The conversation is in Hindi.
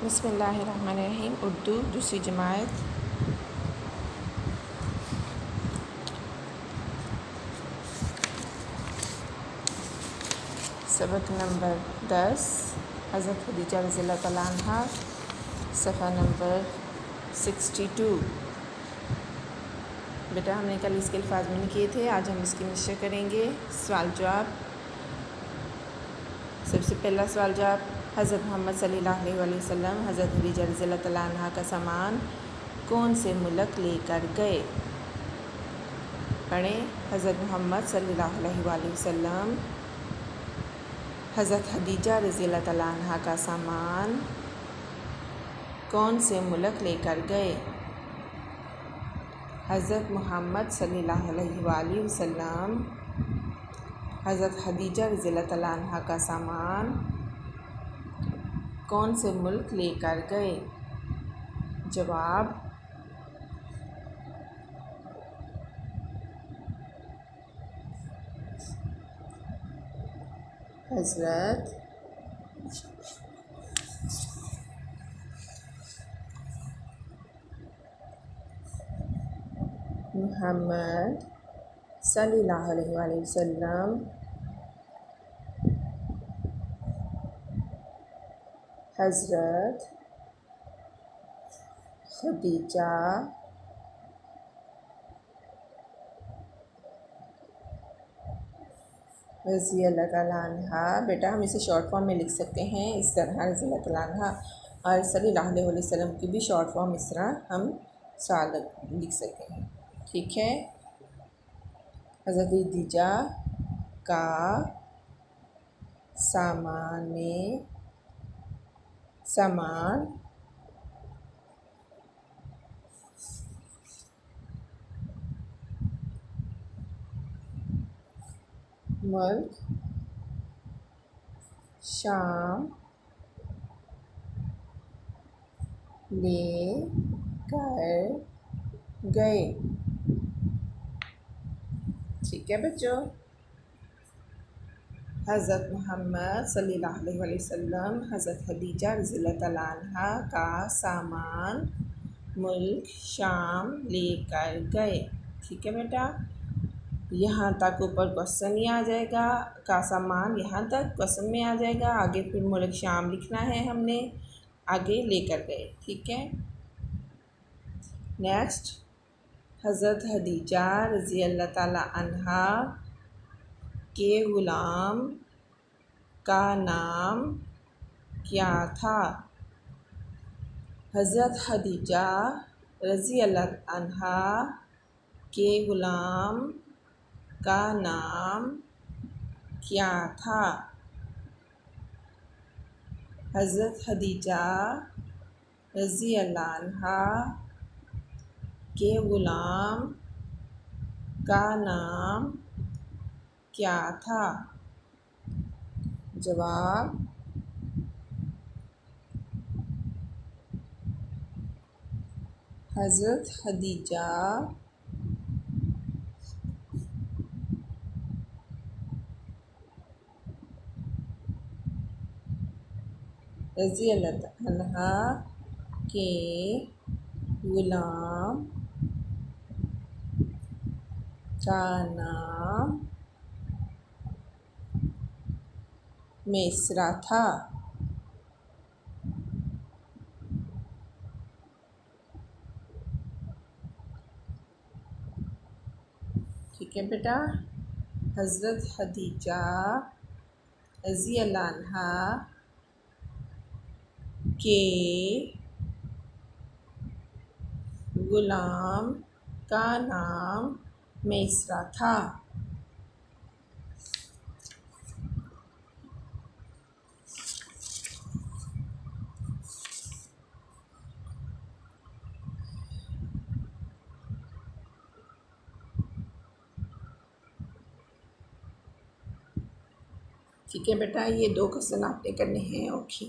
बिस्मिल्लाहिर्रहमानिर्रहीम। उर्दू दूसरी जमात। सबक नंबर 10 हज़रत खदीजा रज़ियल्लाहु तआला अन्हा, सफ़ा नंबर 62। बेटा हमने कल इसके अल्फाज में किए थे, आज हम इसकी मिश्र करेंगे। सवाल जवाब। सबसे पहला सवाल जवाब, हज़रत मोहम्मद सल्लल्लाहु अलैहि वसल्लम हज़रत खदीजा रज़ियल्लाहु तआला अन्हा का सामान कौन से मुल्क लेकर गए? पढ़ें। हज़रत मोहम्मद सल्लल्लाहु अलैहि वसल्लम हज़रत खदीजा रज़ियल्लाहु तआला अन्हा का सामान कौन से मुल्क लेकर गए? हज़रत मोहम्मद सल्लल्लाहु अलैहि वसल्लम हज़रत खदीजा रज़ियल्लाहु तआला अन्हा का सामान कौन से मुल्क लेकर गए? जवाब, हज़रत मोहम्मद सल्लल्लाहु अलैहि वसल्लम हज़रत खदीजा रज़ियल्लाहु तआला अन्हा, बेटा हम इसे शॉर्ट फॉर्म में लिख सकते हैं इस तरह रज़ियल्लाहु तआला अन्हा, और सल्लल्लाहु अलैहि वसल्लम की भी शॉर्ट फॉर्म इस तरह हम सवाल लिख सकते हैं। ठीक है। हज़रत खदीजा का सामान मुल्क शाम ले कर गए। ठीक है बच्चों। हज़रत मोहम्मद सल्लल्लाहु अलैहि वसल्लम हज़रत खदीजा रज़ियल्लाहु तआला अन्हा का सामान मुल्क शाम लेकर गए। ठीक है बेटा, यहाँ तक ऊपर क्वेश्चन ही आ जाएगा, का सामान यहाँ तक क्वेश्चन में आ जाएगा, आगे फिर मुल्क शाम लिखना है हमने, आगे लेकर गए। ठीक है। नेक्स्ट, हज़रत खदीजा रज़ियल्लाहु तआला अन्हा के ग़ुलाम का नाम क्या था? हज़रत खदीजा रज़ियल्लाहु अन्हा के ग़ुलाम का नाम क्या था? हज़रत खदीजा रज़ियल्लाहु अन्हा के ग़ुलाम का नाम क्या था? जवाब, हज़रत खदीजा रज़ियल्लाहु अन्हा के ग़ुलाम का नाम मिस्रा था। ठीक है बेटा, हज़रत खदीजा रज़ियल्लाहु अन्हा के ग़ुलाम का नाम मिस्रा था। ठीक है बेटा, ये 2 क्वेश्चन आपने करने हैं। ओके।